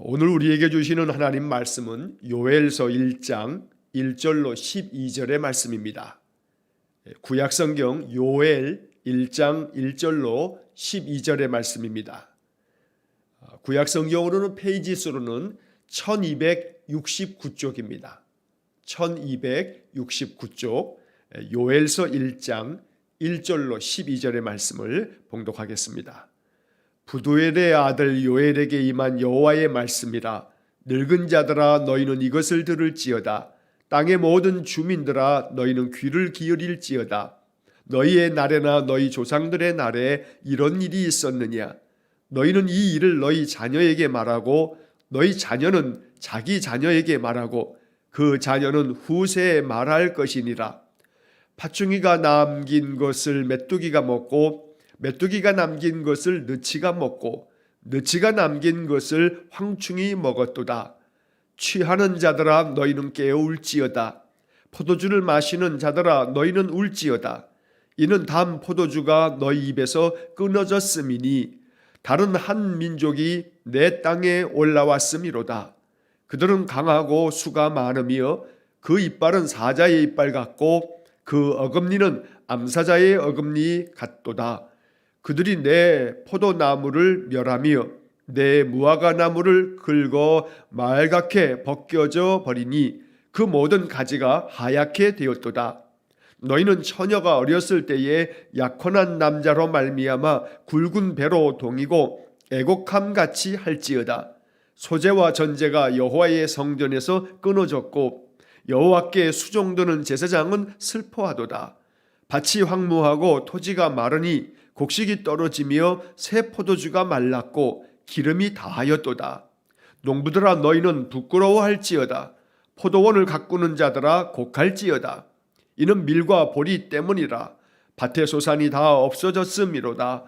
오늘 우리에게 주시는 하나님 말씀은 요엘서 1장 1절로 12절의 말씀입니다. 구약성경 요엘 1장 1절로 12절의 말씀입니다. 구약성경으로는 페이지 수로는 1269쪽입니다. 1269쪽 요엘서 1장 1절로 12절의 말씀을 봉독하겠습니다. 부두엘의 아들 요엘에게 임한 여호와의 말씀이라. 늙은 자들아 너희는 이것을 들을지어다. 땅의 모든 주민들아 너희는 귀를 기울일지어다. 너희의 날에나 너희 조상들의 날에 이런 일이 있었느냐. 너희는 이 일을 너희 자녀에게 말하고 너희 자녀는 자기 자녀에게 말하고 그 자녀는 후세에 말할 것이니라. 팥중이가 남긴 것을 메뚜기가 먹고 메뚜기가 남긴 것을 느치가 먹고 느치가 남긴 것을 황충이 먹었도다. 취하는 자들아 너희는 깨어울지어다. 포도주를 마시는 자들아 너희는 울지어다. 이는 단 포도주가 너희 입에서 끊어졌음이니 다른 한 민족이 내 땅에 올라왔음이로다. 그들은 강하고 수가 많으며 그 이빨은 사자의 이빨 같고 그 어금니는 암사자의 어금니 같도다. 그들이 내 포도나무를 멸하며 내 무화과나무를 긁어 말갛게 벗겨져 버리니 그 모든 가지가 하얗게 되었도다. 너희는 처녀가 어렸을 때에 약혼한 남자로 말미암아 굵은 배로 동이고 애곡함같이 할지어다. 소재와 전제가 여호와의 성전에서 끊어졌고 여호와께 수종드는 제사장은 슬퍼하도다. 밭이 황무하고 토지가 마르니 곡식이 떨어지며 새 포도주가 말랐고 기름이 다하였도다. 농부들아 너희는 부끄러워할지어다. 포도원을 가꾸는 자들아 곡할지어다. 이는 밀과 보리 때문이라. 밭의 소산이 다 없어졌음이로다.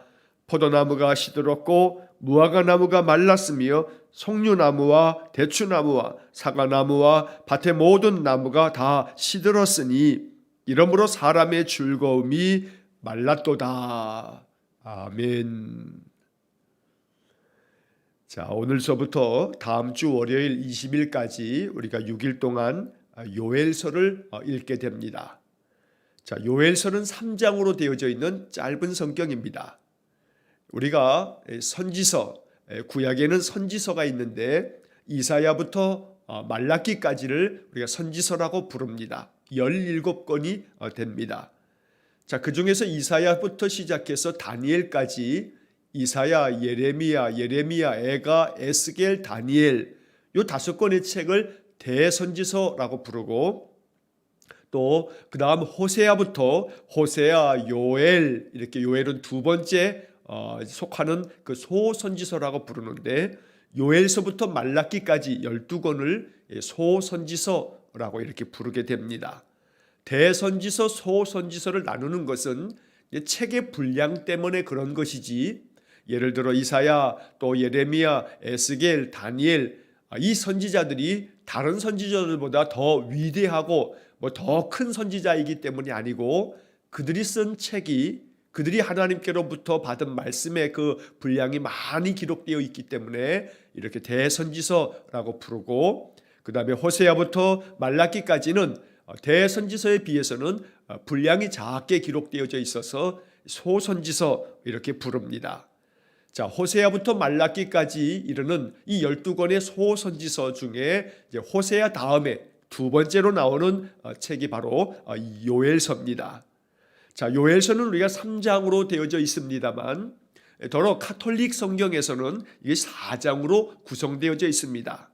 포도나무가 시들었고 무화과나무가 말랐으며 송류나무와 대추나무와 사과나무와 밭의 모든 나무가 다 시들었으니 이러므로 사람의 즐거움이 말랐도다. 아멘. 자, 오늘서부터 다음 주 월요일 20일까지 우리가 6일 동안 요엘서를 읽게 됩니다. 자, 요엘서는 3장으로 되어져 있는 짧은 성경입니다. 우리가 선지서, 구약에는 선지서가 있는데 이사야부터 말라기까지를 우리가 선지서라고 부릅니다. 17권이 됩니다. 자, 그 중에서 이사야부터 시작해서 다니엘까지 이사야, 예레미야, 에가, 에스겔, 다니엘 요 5권의 책을 대선지서라고 부르고 또 그 다음 호세아부터 호세아, 요엘 이렇게 요엘은 두 번째 속하는 그 소선지서라고 부르는데 요엘서부터 말라기까지 12권을 소선지서라고 이렇게 부르게 됩니다. 대선지서, 소선지서를 나누는 것은 책의 분량 때문에 그런 것이지 예를 들어 이사야, 또 예레미야, 에스겔, 다니엘 이 선지자들이 다른 선지자들보다 더 위대하고 더 큰 선지자이기 때문이 아니고 그들이 쓴 책이 그들이 하나님께로부터 받은 말씀의 그 분량이 많이 기록되어 있기 때문에 이렇게 대선지서라고 부르고 그 다음에 호세아부터 말라기까지는 대선지서에 비해서는 분량이 작게 기록되어져 있어서 소선지서 이렇게 부릅니다. 자, 호세아부터 말라기까지 이르는 이 12권의 소선지서 중에 이제 호세아 다음에 두 번째로 나오는 책이 바로 요엘서입니다. 자, 요엘서는 우리가 3장으로 되어져 있습니다만 더러 카톨릭 성경에서는 이게 4장으로 구성되어져 있습니다.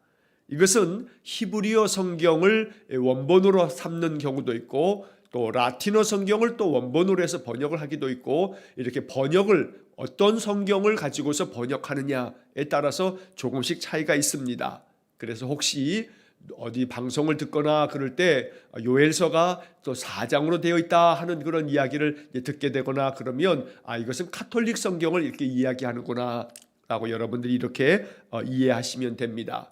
이것은 히브리어 성경을 원본으로 삼는 경우도 있고 또 라틴어 성경을 또 원본으로 해서 번역을 하기도 있고 이렇게 번역을 어떤 성경을 가지고서 번역하느냐에 따라서 조금씩 차이가 있습니다. 그래서 혹시 어디 방송을 듣거나 그럴 때 요엘서가 또 4장으로 되어 있다 하는 그런 이야기를 듣게 되거나 그러면 이것은 카톨릭 성경을 이렇게 이야기하는구나 라고 여러분들이 이렇게 이해하시면 됩니다.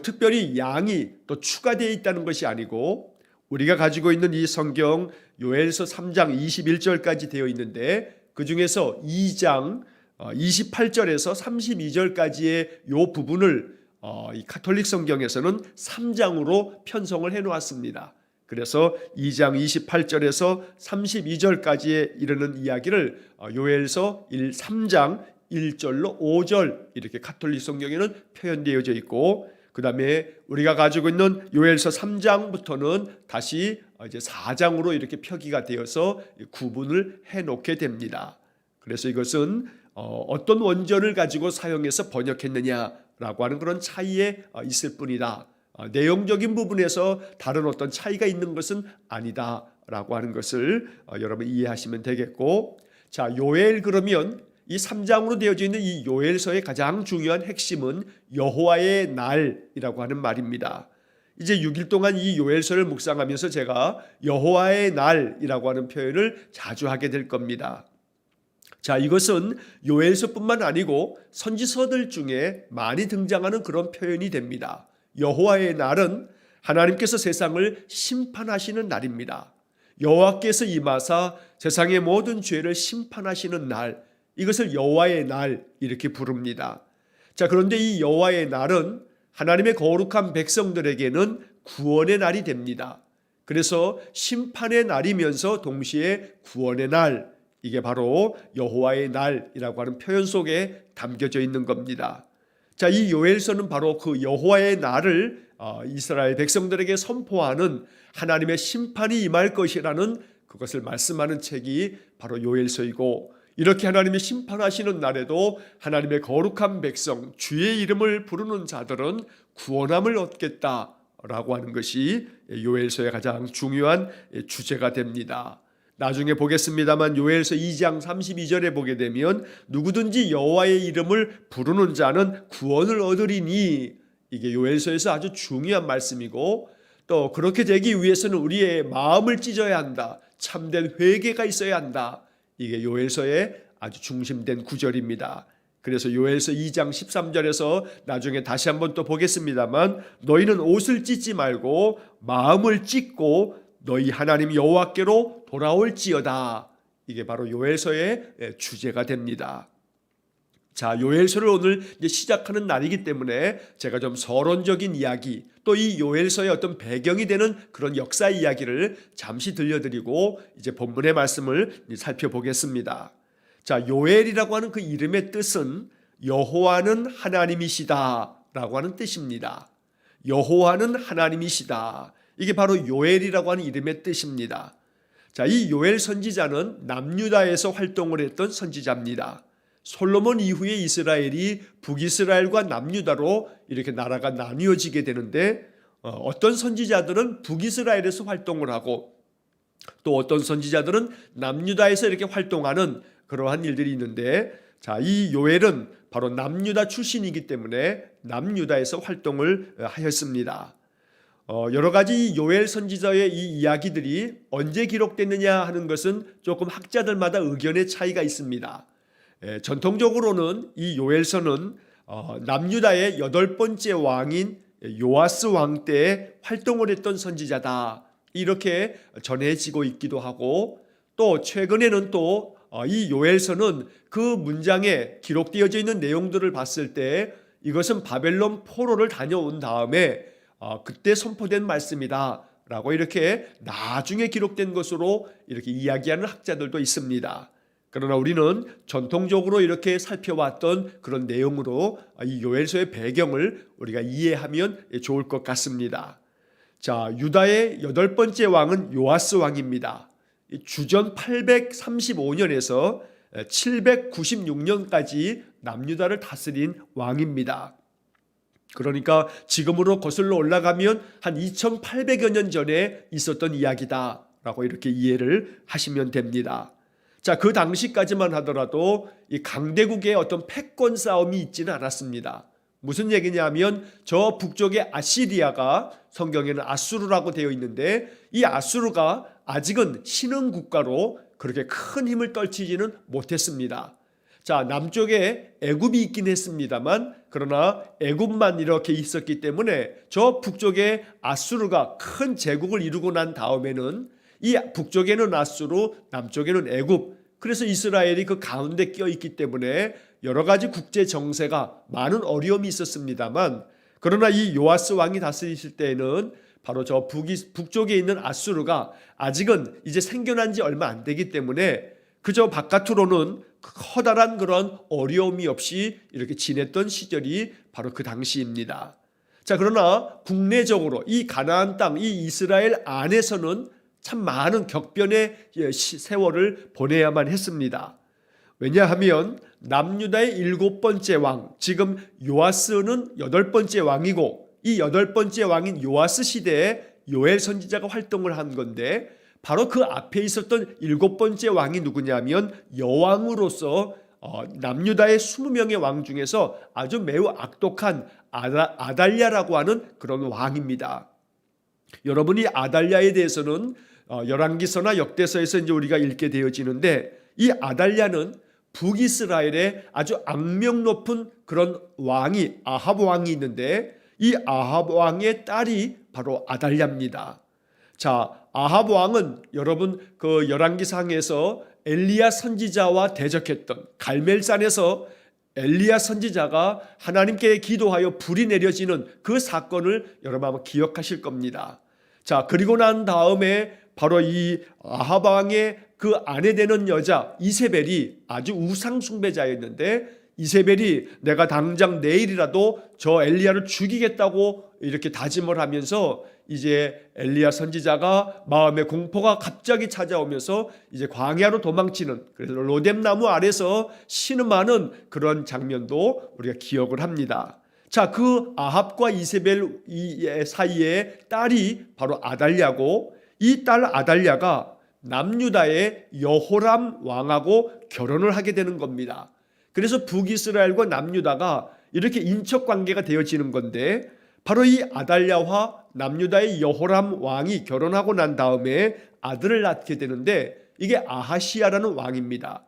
특별히 양이 또 추가되어 있다는 것이 아니고 우리가 가지고 있는 이 성경 요엘서 3장 21절까지 되어 있는데 그 중에서 2장 28절에서 32절까지의 요 부분을 이 가톨릭 성경에서는 3장으로 편성을 해 놓았습니다. 그래서 2장 28절에서 32절까지에 이르는 이야기를 요엘서 3장 1절로 5절 이렇게 가톨릭 성경에는 표현되어져 있고, 그 다음에 우리가 가지고 있는 요엘서 3장부터는 다시 이제 4장으로 이렇게 표기가 되어서 구분을 해 놓게 됩니다. 그래서 이것은 어떤 원전을 가지고 사용해서 번역했느냐라고 하는 그런 차이에 있을 뿐이다. 내용적인 부분에서 다른 어떤 차이가 있는 것은 아니다라고 하는 것을 여러분 이해하시면 되겠고, 자, 요엘 그러면 이 3장으로 되어져 있는 이 요엘서의 가장 중요한 핵심은 여호와의 날이라고 하는 말입니다. 이제 6일 동안 이 요엘서를 묵상하면서 제가 여호와의 날이라고 하는 표현을 자주 하게 될 겁니다. 자, 이것은 요엘서뿐만 아니고 선지서들 중에 많이 등장하는 그런 표현이 됩니다. 여호와의 날은 하나님께서 세상을 심판하시는 날입니다. 여호와께서 임하사 세상의 모든 죄를 심판하시는 날, 이것을 여호와의 날 이렇게 부릅니다. 자, 그런데 이 여호와의 날은 하나님의 거룩한 백성들에게는 구원의 날이 됩니다. 그래서 심판의 날이면서 동시에 구원의 날, 이게 바로 여호와의 날이라고 하는 표현 속에 담겨져 있는 겁니다. 자, 이 요엘서는 바로 그 여호와의 날을 이스라엘 백성들에게 선포하는 하나님의 심판이 임할 것이라는 그것을 말씀하는 책이 바로 요엘서이고, 이렇게 하나님이 심판하시는 날에도 하나님의 거룩한 백성, 주의 이름을 부르는 자들은 구원함을 얻겠다라고 하는 것이 요엘서의 가장 중요한 주제가 됩니다. 나중에 보겠습니다만 요엘서 2장 32절에 보게 되면 누구든지 여호와의 이름을 부르는 자는 구원을 얻으리니, 이게 요엘서에서 아주 중요한 말씀이고, 또 그렇게 되기 위해서는 우리의 마음을 찢어야 한다. 참된 회개가 있어야 한다. 이게 요엘서의 아주 중심된 구절입니다. 그래서 요엘서 2장 13절에서 나중에 다시 한번 또 보겠습니다만, 너희는 옷을 찢지 말고 마음을 찢고 너희 하나님 여호와께로 돌아올지어다. 이게 바로 요엘서의 주제가 됩니다. 자, 요엘서를 오늘 이제 시작하는 날이기 때문에 제가 좀 서론적인 이야기, 또 이 요엘서의 어떤 배경이 되는 그런 역사 이야기를 잠시 들려드리고 이제 본문의 말씀을 살펴보겠습니다. 자, 요엘이라고 하는 그 이름의 뜻은 여호와는 하나님이시다라고 하는 뜻입니다. 여호와는 하나님이시다. 이게 바로 요엘이라고 하는 이름의 뜻입니다. 자, 이 요엘 선지자는 남유다에서 활동을 했던 선지자입니다. 솔로몬 이후에 이스라엘이 북이스라엘과 남유다로 이렇게 나라가 나뉘어지게 되는데, 어떤 선지자들은 북이스라엘에서 활동을 하고 또 어떤 선지자들은 남유다에서 이렇게 활동하는 그러한 일들이 있는데, 자, 이 요엘은 바로 남유다 출신이기 때문에 남유다에서 활동을 하였습니다. 여러 가지 요엘 선지자의 이 이야기들이 언제 기록됐느냐 하는 것은 조금 학자들마다 의견의 차이가 있습니다. 전통적으로는 이 요엘서는 남유다의 8번째 왕인 요아스 왕 때에 활동을 했던 선지자다, 이렇게 전해지고 있기도 하고, 또 최근에는 또 이 요엘서는 그 문장에 기록되어져 있는 내용들을 봤을 때 이것은 바벨론 포로를 다녀온 다음에 그때 선포된 말씀이다 라고 이렇게 나중에 기록된 것으로 이렇게 이야기하는 학자들도 있습니다. 그러나 우리는 전통적으로 이렇게 살펴왔던 그런 내용으로 이 요엘서의 배경을 우리가 이해하면 좋을 것 같습니다. 자, 유다의 8번째 왕은 요아스 왕입니다. 주전 835년에서 796년까지 남유다를 다스린 왕입니다. 그러니까 지금으로 거슬러 올라가면 한 2800여 년 전에 있었던 이야기다라고 이렇게 이해를 하시면 됩니다. 자, 그 당시까지만 하더라도 이 강대국의 어떤 패권 싸움이 있지는 않았습니다. 무슨 얘기냐면 저 북쪽의 아시리아가, 성경에는 아수르라고 되어 있는데, 이 아수르가 아직은 신흥 국가로 그렇게 큰 힘을 떨치지는 못했습니다. 자, 남쪽에 애굽이 있긴 했습니다만, 그러나 애굽만 이렇게 있었기 때문에 저 북쪽에 아수르가 큰 제국을 이루고 난 다음에는 이 북쪽에는 아수르, 남쪽에는 애굽, 그래서 이스라엘이 그 가운데 끼어 있기 때문에 여러 가지 국제 정세가 많은 어려움이 있었습니다만, 그러나 이 요아스 왕이 다스리실 때에는 바로 저 북쪽에 있는 아수르가 아직은 이제 생겨난 지 얼마 안 되기 때문에 그저 바깥으로는 커다란 그런 어려움이 없이 이렇게 지냈던 시절이 바로 그 당시입니다. 자, 그러나 국내적으로 이 가나안 땅, 이 이스라엘 안에서는 참 많은 격변의 세월을 보내야만 했습니다. 왜냐하면 남유다의 7번째 왕, 지금 요아스는 8번째 왕이고 이 8번째 왕인 요아스 시대에 요엘 선지자가 활동을 한 건데 바로 그 앞에 있었던 7번째 왕이 누구냐면 여왕으로서 남유다의 20명의 왕 중에서 아주 매우 악독한 아달랴라고 하는 그런 왕입니다. 여러분이 아달랴에 대해서는 열왕기서나 역대서에서 이제 우리가 읽게 되어지는데 이 아달랴는 북이스라엘에 아주 악명 높은 그런 왕이 아합 왕이 있는데 이 아합 왕의 딸이 바로 아달랴입니다. 자, 아합 왕은 여러분 그 열왕기상에서 엘리야 선지자와 대적했던 갈멜산에서 엘리야 선지자가 하나님께 기도하여 불이 내려지는 그 사건을 여러분 아마 기억하실 겁니다. 자, 그리고 난 다음에 바로 이 아합 왕의 그 아내 되는 여자 이세벨이 아주 우상 숭배자였는데 이세벨이 내가 당장 내일이라도 저 엘리야를 죽이겠다고 이렇게 다짐을 하면서 이제 엘리야 선지자가 마음의 공포가 갑자기 찾아오면서 이제 광야로 도망치는, 그래서 로뎀나무 아래서 신음하는 그런 장면도 우리가 기억을 합니다. 자, 그 아합과 이세벨 사이에 딸이 바로 아달랴고 이 딸 아달랴가 남유다의 여호람 왕하고 결혼을 하게 되는 겁니다. 그래서 북이스라엘과 남유다가 이렇게 인척 관계가 되어지는 건데 바로 이 아달랴와 남유다의 여호람 왕이 결혼하고 난 다음에 아들을 낳게 되는데 이게 아하시야라는 왕입니다.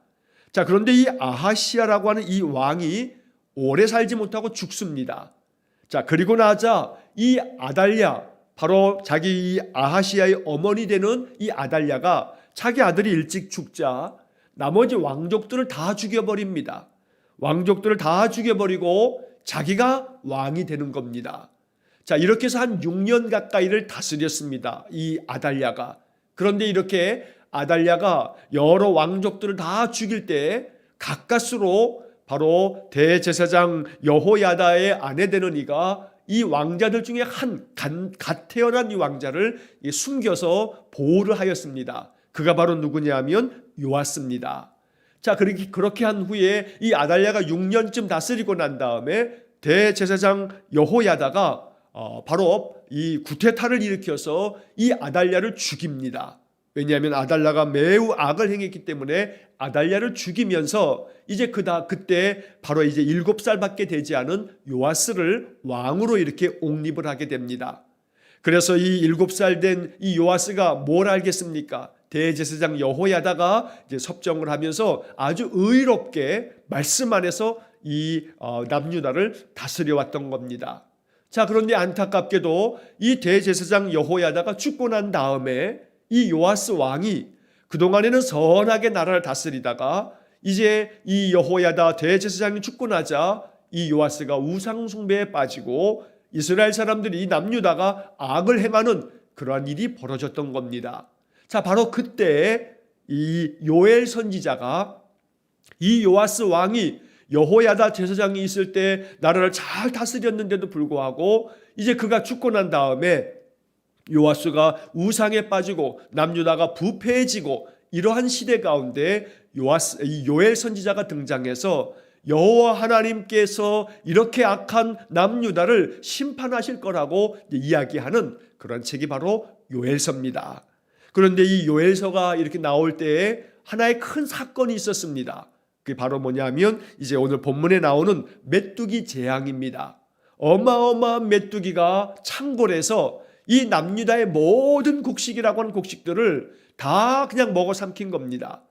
자, 그런데 이 아하시야라고 하는 이 왕이 오래 살지 못하고 죽습니다. 자, 그리고 나자 이 아달랴, 바로 자기 이 아하시야의 어머니 되는 이 아달랴가 자기 아들이 일찍 죽자 나머지 왕족들을 다 죽여버립니다. 왕족들을 다 죽여버리고 자기가 왕이 되는 겁니다. 자, 이렇게 해서 한 6년 가까이를 다스렸습니다. 이 아달랴가. 그런데 이렇게 아달랴가 여러 왕족들을 다 죽일 때 가까스로 바로 대제사장 여호야다의 아내 되는 이가 이 왕자들 중에 갓 태어난 이 왕자를 숨겨서 보호를 하였습니다. 그가 바로 누구냐면 요아스입니다. 자, 그렇게 한 후에 이 아달랴가 6년쯤 다스리고 난 다음에 대제사장 여호야다가 바로 이 구테타를 일으켜서 이 아달랴를 죽입니다. 왜냐하면 아달랴가 매우 악을 행했기 때문에 아달랴를 죽이면서 이제 그때 바로 이제 7살밖에 되지 않은 요아스를 왕으로 이렇게 옹립을 하게 됩니다. 그래서 이 7살 된 이 요아스가 뭘 알겠습니까? 대제사장 여호야다가 이제 섭정을 하면서 아주 의롭게 말씀 안에서 이 남유다를 다스려 왔던 겁니다. 자, 그런데 안타깝게도 이 대제사장 여호야다가 죽고 난 다음에 이 요아스 왕이 그동안에는 선하게 나라를 다스리다가 이제 이 여호야다 대제사장이 죽고 나자 이 요아스가 우상 숭배에 빠지고 이스라엘 사람들이 남유다가 악을 행하는 그러한 일이 벌어졌던 겁니다. 자, 바로 그때 이 요엘 선지자가 이 요아스 왕이 여호야다 제사장이 있을 때 나라를 잘 다스렸는데도 불구하고 이제 그가 죽고 난 다음에 요아스가 우상에 빠지고 남유다가 부패해지고 이러한 시대 가운데 요엘 선지자가 등장해서 여호와 하나님께서 이렇게 악한 남유다를 심판하실 거라고 이야기하는 그런 책이 바로 요엘서입니다. 그런데 이 요엘서가 이렇게 나올 때에 하나의 큰 사건이 있었습니다. 그게 바로 뭐냐면 이제 오늘 본문에 나오는 메뚜기 재앙입니다. 어마어마한 메뚜기가 창궐해서 이 남유다의 모든 곡식이라고 하는 곡식들을 다 그냥 먹어 삼킨 겁니다.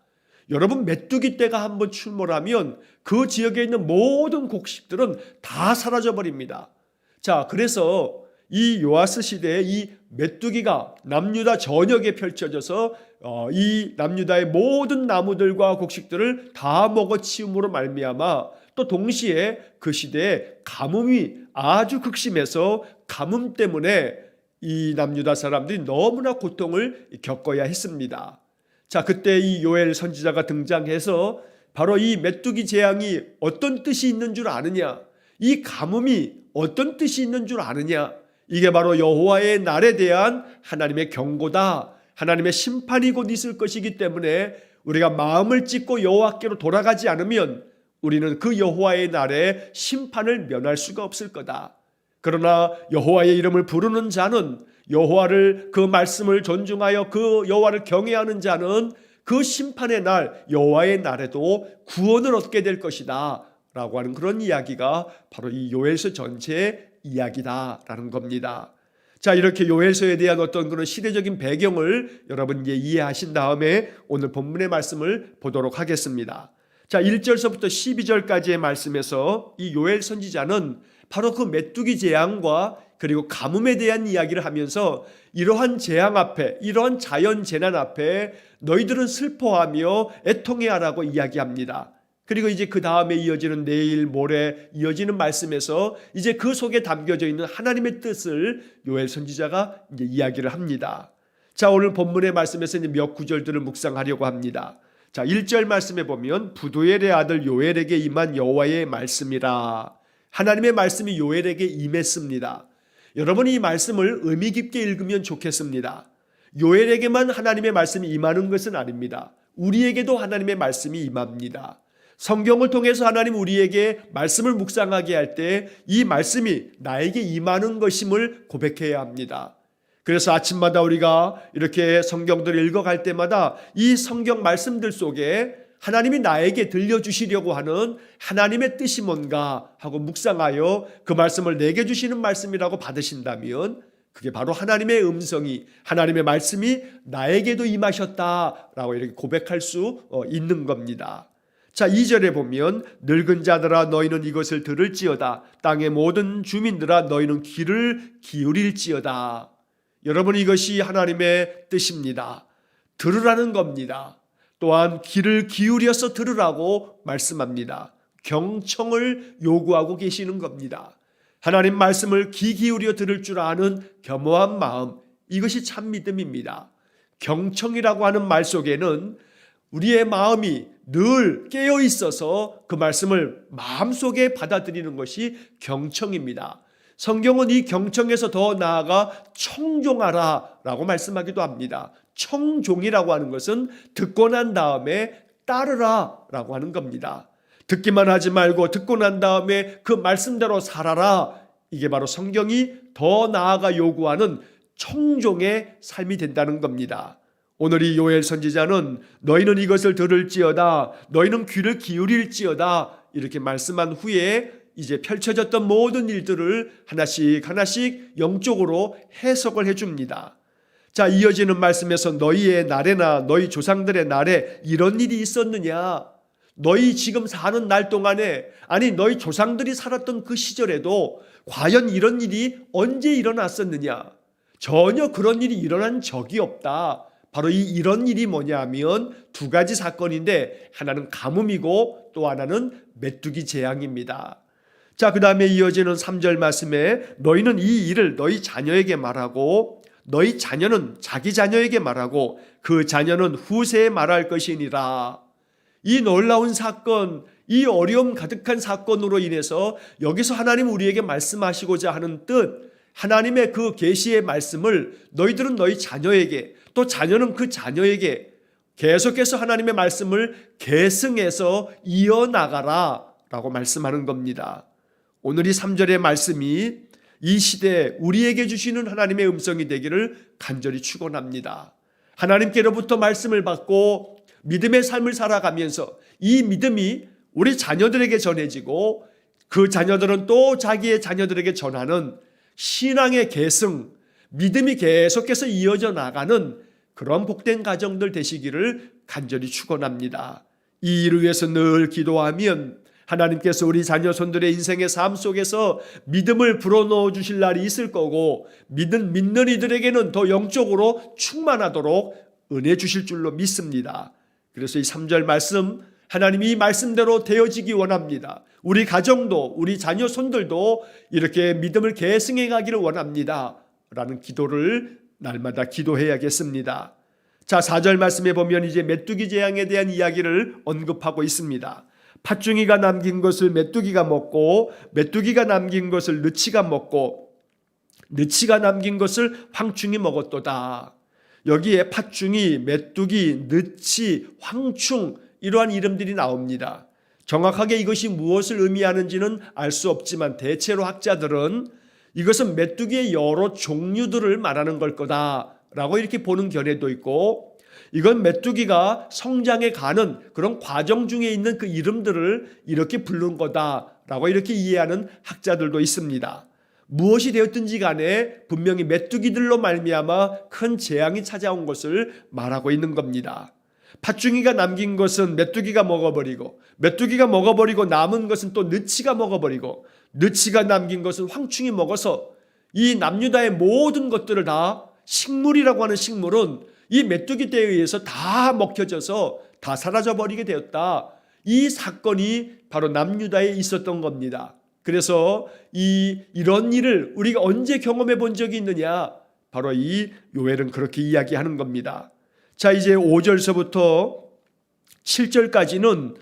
여러분, 메뚜기 떼가 한번 출몰하면 그 지역에 있는 모든 곡식들은 다 사라져 버립니다. 자, 그래서 이 요아스 시대에 이 메뚜기가 남유다 전역에 펼쳐져서 이 남유다의 모든 나무들과 곡식들을 다 먹어치움으로 말미암아 또 동시에 그 시대에 가뭄이 아주 극심해서 가뭄 때문에 이 남유다 사람들이 너무나 고통을 겪어야 했습니다. 자, 그때 이 요엘 선지자가 등장해서 바로 이 메뚜기 재앙이 어떤 뜻이 있는 줄 아느냐, 이 가뭄이 어떤 뜻이 있는 줄 아느냐, 이게 바로 여호와의 날에 대한 하나님의 경고다, 하나님의 심판이 곧 있을 것이기 때문에 우리가 마음을 찢고 여호와께로 돌아가지 않으면 우리는 그 여호와의 날에 심판을 면할 수가 없을 거다. 그러나 여호와의 이름을 부르는 자는, 여호와를 그 말씀을 존중하여 그 여호와를 경외하는 자는 그 심판의 날, 여호와의 날에도 구원을 얻게 될 것이다 라고 하는 그런 이야기가 바로 이 요엘서 전체의 이야기다라는 겁니다. 자, 이렇게 요엘서에 대한 어떤 그런 시대적인 배경을 여러분 이제 이해하신 다음에 오늘 본문의 말씀을 보도록 하겠습니다. 자, 1절서부터 12절까지의 말씀에서 이 요엘 선지자는 바로 그 메뚜기 재앙과 그리고 가뭄에 대한 이야기를 하면서 이러한 재앙 앞에, 이러한 자연 재난 앞에 너희들은 슬퍼하며 애통해야 하라고 이야기합니다. 그리고 이제 그 다음에 이어지는 내일 모레 이어지는 말씀에서 이제 그 속에 담겨져 있는 하나님의 뜻을 요엘 선지자가 이제 이야기를 합니다. 자, 오늘 본문의 말씀에서 이제 몇 구절들을 묵상하려고 합니다. 자, 1절 말씀에 보면 부두엘의 아들 요엘에게 임한 여호와의 말씀이라. 하나님의 말씀이 요엘에게 임했습니다. 여러분이 이 말씀을 의미 깊게 읽으면 좋겠습니다. 요엘에게만 하나님의 말씀이 임하는 것은 아닙니다. 우리에게도 하나님의 말씀이 임합니다. 성경을 통해서 하나님 우리에게 말씀을 묵상하게 할 때 이 말씀이 나에게 임하는 것임을 고백해야 합니다. 그래서 아침마다 우리가 이렇게 성경들을 읽어갈 때마다 이 성경 말씀들 속에 하나님이 나에게 들려주시려고 하는 하나님의 뜻이 뭔가 하고 묵상하여 그 말씀을 내게 주시는 말씀이라고 받으신다면 그게 바로 하나님의 음성이, 하나님의 말씀이 나에게도 임하셨다라고 이렇게 고백할 수 있는 겁니다. 자, 2절에 보면 늙은 자들아 너희는 이것을 들을지어다. 땅의 모든 주민들아 너희는 귀를 기울일지어다. 여러분, 이것이 하나님의 뜻입니다. 들으라는 겁니다. 또한 귀를 기울여서 들으라고 말씀합니다. 경청을 요구하고 계시는 겁니다. 하나님 말씀을 귀 기울여 들을 줄 아는 겸허한 마음, 이것이 참 믿음입니다. 경청이라고 하는 말 속에는 우리의 마음이 늘 깨어 있어서 그 말씀을 마음속에 받아들이는 것이 경청입니다. 성경은 이 경청에서 더 나아가 청종하라 라고 말씀하기도 합니다. 청종이라고 하는 것은 듣고 난 다음에 따르라 라고 하는 겁니다. 듣기만 하지 말고 듣고 난 다음에 그 말씀대로 살아라. 이게 바로 성경이 더 나아가 요구하는 청종의 삶이 된다는 겁니다. 오늘 이 요엘 선지자는 너희는 이것을 들을지어다, 너희는 귀를 기울일지어다 이렇게 말씀한 후에 이제 펼쳐졌던 모든 일들을 하나씩 하나씩 영적으로 해석을 해줍니다. 자, 이어지는 말씀에서 너희의 날에나 너희 조상들의 날에 이런 일이 있었느냐? 너희 지금 사는 날 동안에, 아니 너희 조상들이 살았던 그 시절에도 과연 이런 일이 언제 일어났었느냐? 전혀 그런 일이 일어난 적이 없다. 바로 이런 일이 뭐냐 하면 두 가지 사건인데 하나는 가뭄이고 또 하나는 메뚜기 재앙입니다. 자, 그 다음에 이어지는 3절 말씀에 너희는 이 일을 너희 자녀에게 말하고 너희 자녀는 자기 자녀에게 말하고 그 자녀는 후세에 말할 것이니라. 이 놀라운 사건, 이 어려움 가득한 사건으로 인해서 여기서 하나님 우리에게 말씀하시고자 하는 뜻, 하나님의 그 계시의 말씀을 너희들은 너희 자녀에게, 또 자녀는 그 자녀에게 계속해서 하나님의 말씀을 계승해서 이어나가라 라고 말씀하는 겁니다. 오늘 이 3절의 말씀이 이 시대에 우리에게 주시는 하나님의 음성이 되기를 간절히 축원합니다. 하나님께로부터 말씀을 받고 믿음의 삶을 살아가면서 이 믿음이 우리 자녀들에게 전해지고 그 자녀들은 또 자기의 자녀들에게 전하는 신앙의 계승, 믿음이 계속해서 이어져 나가는 그런 복된 가정들 되시기를 간절히 축원합니다. 이 일을 위해서 늘 기도하면 하나님께서 우리 자녀손들의 인생의 삶 속에서 믿음을 불어넣어 주실 날이 있을 거고 믿는 이들에게는 더 영적으로 충만하도록 은혜 주실 줄로 믿습니다. 그래서 이 3절 말씀, 하나님이 이 말씀대로 되어지기 원합니다. 우리 가정도 우리 자녀 손들도 이렇게 믿음을 계승해 가기를 원합니다 라는 기도를 날마다 기도해야겠습니다. 자, 4절 말씀에 보면 이제 메뚜기 재앙에 대한 이야기를 언급하고 있습니다. 팥중이가 남긴 것을 메뚜기가 먹고 메뚜기가 남긴 것을 느치가 먹고 느치가 남긴 것을 황충이 먹었도다. 여기에 팥중이, 메뚜기, 느치, 황충 이러한 이름들이 나옵니다. 정확하게 이것이 무엇을 의미하는지는 알 수 없지만 대체로 학자들은 이것은 메뚜기의 여러 종류들을 말하는 걸 거다라고 이렇게 보는 견해도 있고, 이건 메뚜기가 성장해 가는 그런 과정 중에 있는 그 이름들을 이렇게 부른 거다라고 이렇게 이해하는 학자들도 있습니다. 무엇이 되었든지 간에 분명히 메뚜기들로 말미암아 큰 재앙이 찾아온 것을 말하고 있는 겁니다. 팥중이가 남긴 것은 메뚜기가 먹어버리고 메뚜기가 먹어버리고 남은 것은 또 느치가 먹어버리고 느치가 남긴 것은 황충이 먹어서 이 남유다의 모든 것들을 다, 식물이라고 하는 식물은 이 메뚜기 떼에 의해서 다 먹혀져서 다 사라져버리게 되었다. 이 사건이 바로 남유다에 있었던 겁니다. 그래서 이런 일을 우리가 언제 경험해 본 적이 있느냐? 바로 이 요엘은 그렇게 이야기하는 겁니다. 자, 이제 5절서부터 7절까지는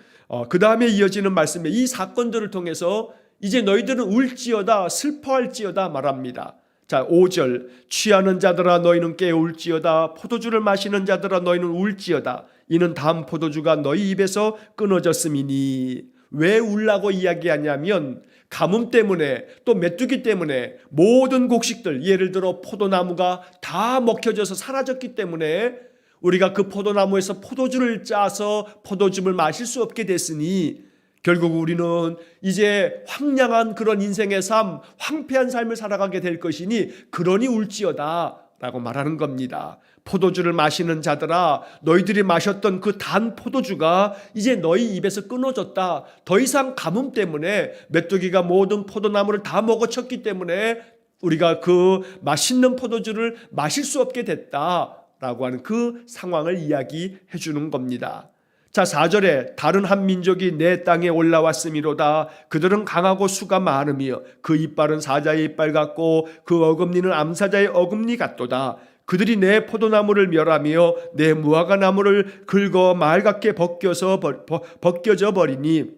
그 다음에 이어지는 말씀에 이 사건들을 통해서 이제 너희들은 울지어다 슬퍼할지어다 말합니다. 자, 5절 취하는 자들아 너희는 깨울지어다 포도주를 마시는 자들아 너희는 울지어다 이는 다음 포도주가 너희 입에서 끊어졌음이니. 왜 울라고 이야기하냐면 가뭄 때문에 또 메뚜기 때문에 모든 곡식들, 예를 들어 포도나무가 다 먹혀져서 사라졌기 때문에 우리가 그 포도나무에서 포도주를 짜서 포도즙을 마실 수 없게 됐으니 결국 우리는 이제 황량한 그런 인생의 삶, 황폐한 삶을 살아가게 될 것이니 그러니 울지어다 라고 말하는 겁니다. 포도주를 마시는 자들아 너희들이 마셨던 그 단 포도주가 이제 너희 입에서 끊어졌다. 더 이상 가뭄 때문에 메뚜기가 모든 포도나무를 다 먹어쳤기 때문에 우리가 그 맛있는 포도주를 마실 수 없게 됐다 라고 하는 그 상황을 이야기해 주는 겁니다. 자, 4절에 다른 한 민족이 내 땅에 올라왔음이로다. 그들은 강하고 수가 많으며 그 이빨은 사자의 이빨 같고 그 어금니는 암사자의 어금니 같도다. 그들이 내 포도나무를 멸하며 내 무화과 나무를 긁어 말같게 벗겨져 버리니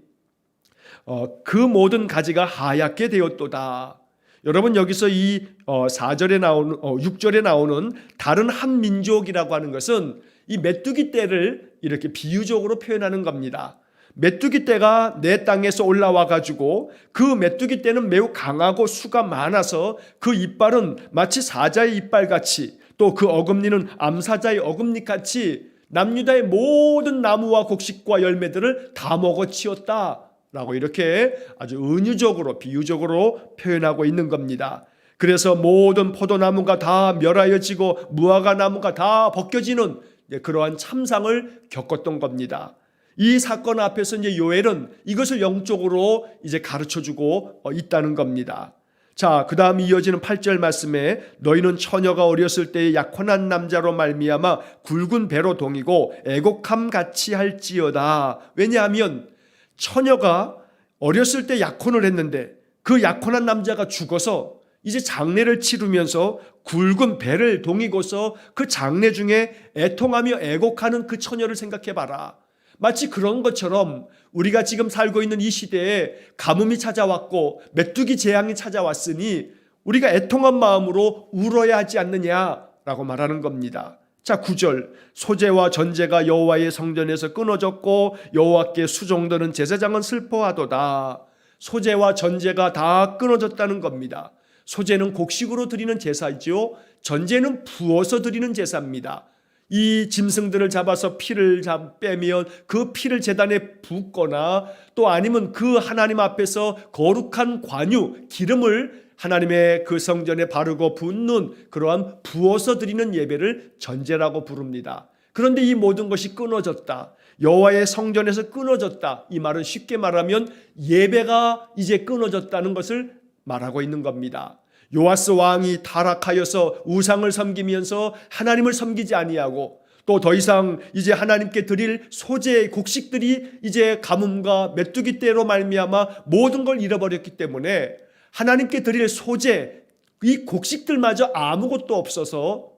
그 모든 가지가 하얗게 되었도다. 여러분, 여기서 이 4절에 나오는 6절에 나오는 다른 한 민족이라고 하는 것은 이 메뚜기 떼를 이렇게 비유적으로 표현하는 겁니다. 메뚜기 떼가 내 땅에서 올라와 가지고 그 메뚜기 떼는 매우 강하고 수가 많아서 그 이빨은 마치 사자의 이빨 같이 또 그 어금니는 암사자의 어금니 같이 남유다의 모든 나무와 곡식과 열매들을 다 먹어치웠다 라고 이렇게 아주 은유적으로 비유적으로 표현하고 있는 겁니다. 그래서 모든 포도나무가 다 멸하여지고 무화과 나무가 다 벗겨지는 그러한 참상을 겪었던 겁니다. 이 사건 앞에서 이제 요엘은 이것을 영적으로 이제 가르쳐주고 있다는 겁니다. 자, 그 다음 이어지는 8절 말씀에 너희는 처녀가 어렸을 때의 약혼한 남자로 말미암아 굵은 배로 동이고 애곡함 같이 할지어다. 왜냐하면 처녀가 어렸을 때 약혼을 했는데 그 약혼한 남자가 죽어서 이제 장례를 치르면서 굵은 배를 동이고서 그 장례 중에 애통하며 애곡하는 그 처녀를 생각해봐라. 마치 그런 것처럼 우리가 지금 살고 있는 이 시대에 가뭄이 찾아왔고 메뚜기 재앙이 찾아왔으니 우리가 애통한 마음으로 울어야 하지 않느냐라고 말하는 겁니다. 자, 9절 소제와 전제가 여호와의 성전에서 끊어졌고 여호와께 수종드는 제사장은 슬퍼하도다. 소제와 전제가 다 끊어졌다는 겁니다. 소제는 곡식으로 드리는 제사이죠. 전제는 부어서 드리는 제사입니다. 이 짐승들을 잡아서 피를 빼면 그 피를 제단에 붓거나 또 아니면 그 하나님 앞에서 거룩한 관유, 기름을 하나님의 그 성전에 바르고 붓는 그러한 부어서 드리는 예배를 전제라고 부릅니다. 그런데 이 모든 것이 끊어졌다. 여호와의 성전에서 끊어졌다. 이 말은 쉽게 말하면 예배가 이제 끊어졌다는 것을 말하고 있는 겁니다. 요아스 왕이 타락하여서 우상을 섬기면서 하나님을 섬기지 아니하고 또 더 이상 이제 하나님께 드릴 소재 곡식들이 이제 가뭄과 메뚜기 떼로 말미암아 모든 걸 잃어버렸기 때문에 하나님께 드릴 소재, 이 곡식들마저 아무것도 없어서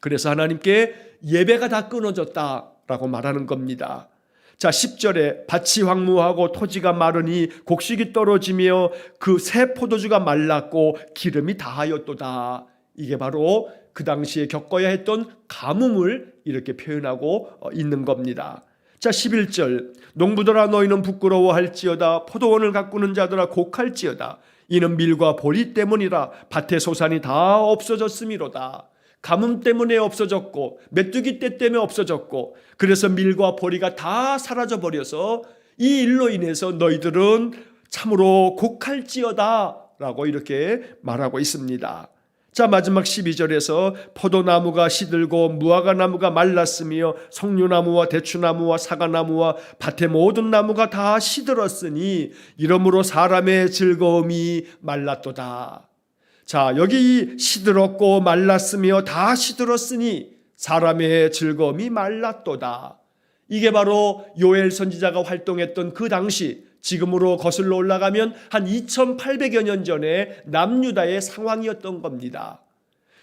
그래서 하나님께 예배가 다 끊어졌다라고 말하는 겁니다. 자, 10절에 밭이 황무하고 토지가 마르니 곡식이 떨어지며 그 새 포도주가 말랐고 기름이 다하였도다. 이게 바로 그 당시에 겪어야 했던 가뭄을 이렇게 표현하고 있는 겁니다. 자, 11절 농부들아 너희는 부끄러워할지어다 포도원을 가꾸는 자들아 곡할지어다 이는 밀과 보리 때문이라 밭의 소산이 다 없어졌음이로다. 가뭄 때문에 없어졌고 메뚜기 떼 때문에 없어졌고 그래서 밀과 보리가 다 사라져 버려서 이 일로 인해서 너희들은 참으로 곡할지어다 라고 이렇게 말하고 있습니다. 자, 마지막 12절에서 포도나무가 시들고 무화과나무가 말랐으며 석류나무와 대추나무와 사과나무와 밭의 모든 나무가 다 시들었으니 이러므로 사람의 즐거움이 말랐도다. 자, 여기 시들었고 말랐으며 다 시들었으니 사람의 즐거움이 말랐도다. 이게 바로 요엘 선지자가 활동했던 그 당시, 지금으로 거슬러 올라가면 한 2800여 년 전에 남유다의 상황이었던 겁니다.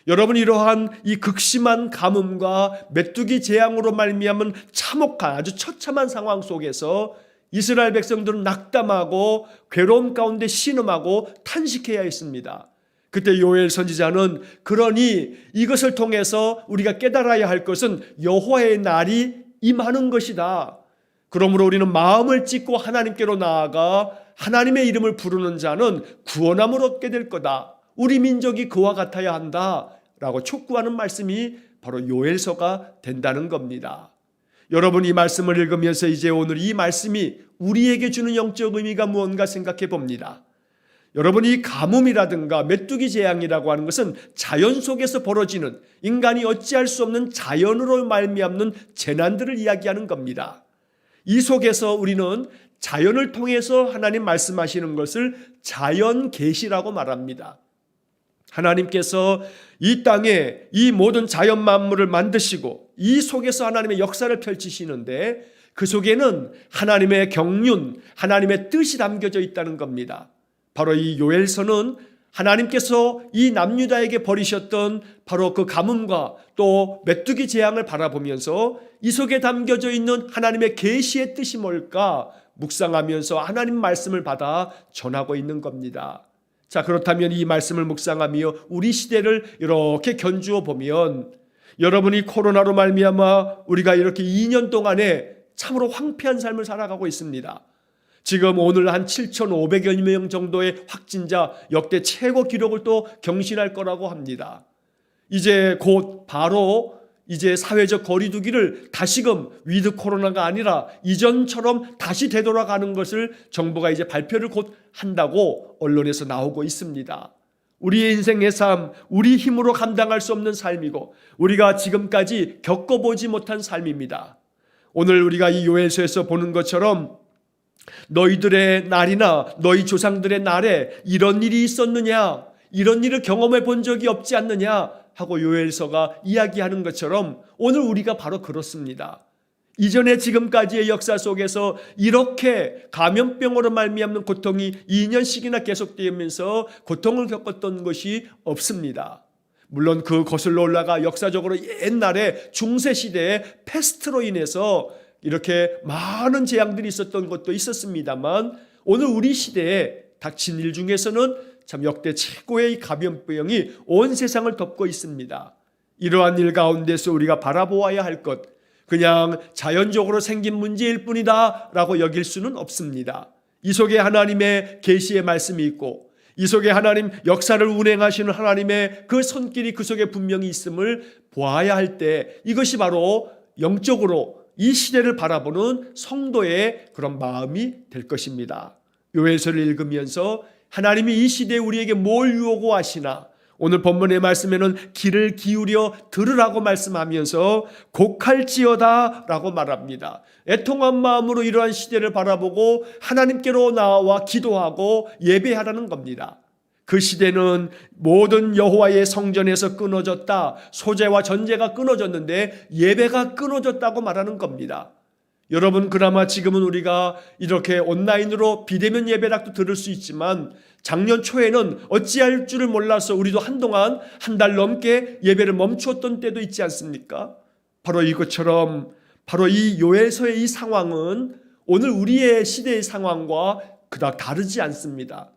여러분, 이러한 이 극심한 가뭄과 메뚜기 재앙으로 말미암은 참혹한 아주 처참한 상황 속에서 이스라엘 백성들은 낙담하고 괴로움 가운데 신음하고 탄식해야 했습니다. 그때 요엘 선지자는 그러니 이것을 통해서 우리가 깨달아야 할 것은 여호와의 날이 임하는 것이다. 그러므로 우리는 마음을 찢고 하나님께로 나아가 하나님의 이름을 부르는 자는 구원함을 얻게 될 거다. 우리 민족이 그와 같아야 한다 라고 촉구하는 말씀이 바로 요엘서가 된다는 겁니다. 여러분, 이 말씀을 읽으면서 이제 오늘 이 말씀이 우리에게 주는 영적 의미가 무언가 생각해 봅니다. 여러분, 이 가뭄이라든가 메뚜기 재앙이라고 하는 것은 자연 속에서 벌어지는 인간이 어찌할 수 없는 자연으로 말미암는 재난들을 이야기하는 겁니다. 이 속에서 우리는 자연을 통해서 하나님 말씀하시는 것을 자연 계시라고 말합니다. 하나님께서 이 땅에 이 모든 자연 만물을 만드시고 이 속에서 하나님의 역사를 펼치시는데 그 속에는 하나님의 경륜, 하나님의 뜻이 담겨져 있다는 겁니다. 바로 이 요엘서는 하나님께서 이 남유다에게 벌이셨던 바로 그 가뭄과 또 메뚜기 재앙을 바라보면서 이 속에 담겨져 있는 하나님의 계시의 뜻이 뭘까 묵상하면서 하나님 말씀을 받아 전하고 있는 겁니다. 자, 그렇다면 이 말씀을 묵상하며 우리 시대를 이렇게 견주어 보면 여러분이 코로나로 말미암아 우리가 이렇게 2년 동안에 참으로 황폐한 삶을 살아가고 있습니다. 지금 오늘 한 7,500여 명 정도의 확진자 역대 최고 기록을 또 경신할 거라고 합니다. 이제 곧 바로 이제 사회적 거리두기를 다시금 위드 코로나가 아니라 이전처럼 다시 되돌아가는 것을 정부가 이제 발표를 곧 한다고 언론에서 나오고 있습니다. 우리의 인생의 삶, 우리 힘으로 감당할 수 없는 삶이고 우리가 지금까지 겪어보지 못한 삶입니다. 오늘 우리가 이 요엘서에서 보는 것처럼 너희들의 날이나 너희 조상들의 날에 이런 일이 있었느냐, 이런 일을 경험해 본 적이 없지 않느냐 하고 요엘서가 이야기하는 것처럼 오늘 우리가 바로 그렇습니다. 이전에 지금까지의 역사 속에서 이렇게 감염병으로 말미암는 고통이 2년씩이나 계속되면서 고통을 겪었던 것이 없습니다. 물론 그 거슬러 올라가 역사적으로 옛날에 중세시대의 패스트로 인해서 이렇게 많은 재앙들이 있었던 것도 있었습니다만 오늘 우리 시대에 닥친 일 중에서는 참 역대 최고의 감염병이 온 세상을 덮고 있습니다. 이러한 일 가운데서 우리가 바라보아야 할 것, 그냥 자연적으로 생긴 문제일 뿐이다 라고 여길 수는 없습니다. 이 속에 하나님의 계시의 말씀이 있고 이 속에 하나님 역사를 운행하시는 하나님의 그 손길이 그 속에 분명히 있음을 보아야 할 때 이것이 바로 영적으로 이 시대를 바라보는 성도의 그런 마음이 될 것입니다. 요엘서를 읽으면서 하나님이 이 시대에 우리에게 뭘 요구하시나 오늘 본문의 말씀에는 귀를 기울여 들으라고 말씀하면서 곡할지어다 라고 말합니다. 애통한 마음으로 이러한 시대를 바라보고 하나님께로 나와 기도하고 예배하라는 겁니다. 그 시대는 모든 여호와의 성전에서 끊어졌다. 소재와 전제가 끊어졌는데 예배가 끊어졌다고 말하는 겁니다. 여러분, 그나마 지금은 우리가 이렇게 온라인으로 비대면 예배락도 들을 수 있지만 작년 초에는 어찌할 줄을 몰라서 우리도 한동안 한 달 넘게 예배를 멈추었던 때도 있지 않습니까? 바로 이것처럼 바로 이 요엘서의 이 상황은 오늘 우리의 시대의 상황과 그닥 다르지 않습니다.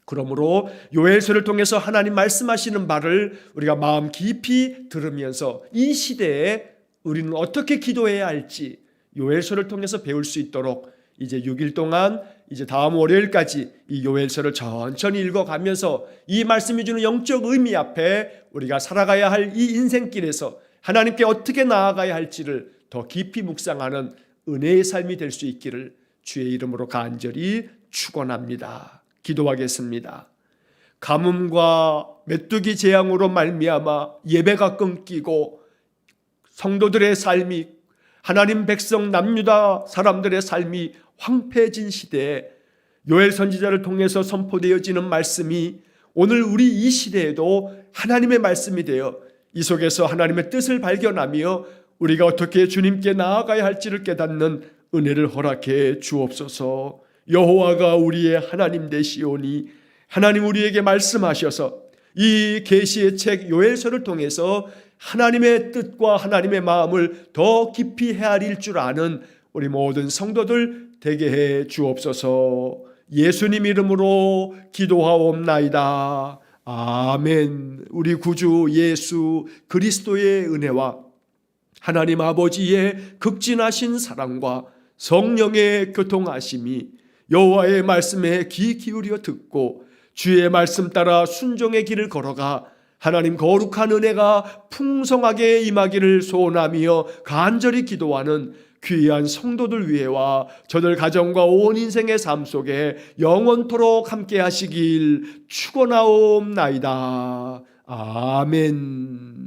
그러므로 요엘서를 통해서 하나님 말씀하시는 바를 우리가 마음 깊이 들으면서 이 시대에 우리는 어떻게 기도해야 할지 요엘서를 통해서 배울 수 있도록 이제 6일 동안 이제 다음 월요일까지 이 요엘서를 천천히 읽어가면서 이 말씀이 주는 영적 의미 앞에 우리가 살아가야 할 이 인생길에서 하나님께 어떻게 나아가야 할지를 더 깊이 묵상하는 은혜의 삶이 될 수 있기를 주의 이름으로 간절히 축원합니다. 기도하겠습니다. 가뭄과 메뚜기 재앙으로 말미암아 예배가 끊기고 성도들의 삶이, 하나님 백성 남유다 사람들의 삶이 황폐해진 시대에 요엘 선지자를 통해서 선포되어지는 말씀이 오늘 우리 이 시대에도 하나님의 말씀이 되어 이 속에서 하나님의 뜻을 발견하며 우리가 어떻게 주님께 나아가야 할지를 깨닫는 은혜를 허락해 주옵소서. 여호와가 우리의 하나님 되시오니 하나님 우리에게 말씀하셔서 이 계시의 책 요엘서를 통해서 하나님의 뜻과 하나님의 마음을 더 깊이 헤아릴 줄 아는 우리 모든 성도들 되게 해 주옵소서. 예수님 이름으로 기도하옵나이다. 아멘. 우리 구주 예수 그리스도의 은혜와 하나님 아버지의 극진하신 사랑과 성령의 교통하심이 여호와의 말씀에 귀 기울여 듣고 주의 말씀 따라 순종의 길을 걸어가 하나님 거룩한 은혜가 풍성하게 임하기를 소원하며 간절히 기도하는 귀한 성도들 위해와 저들 가정과 온 인생의 삶 속에 영원토록 함께 하시길 축원하옵나이다. 아멘.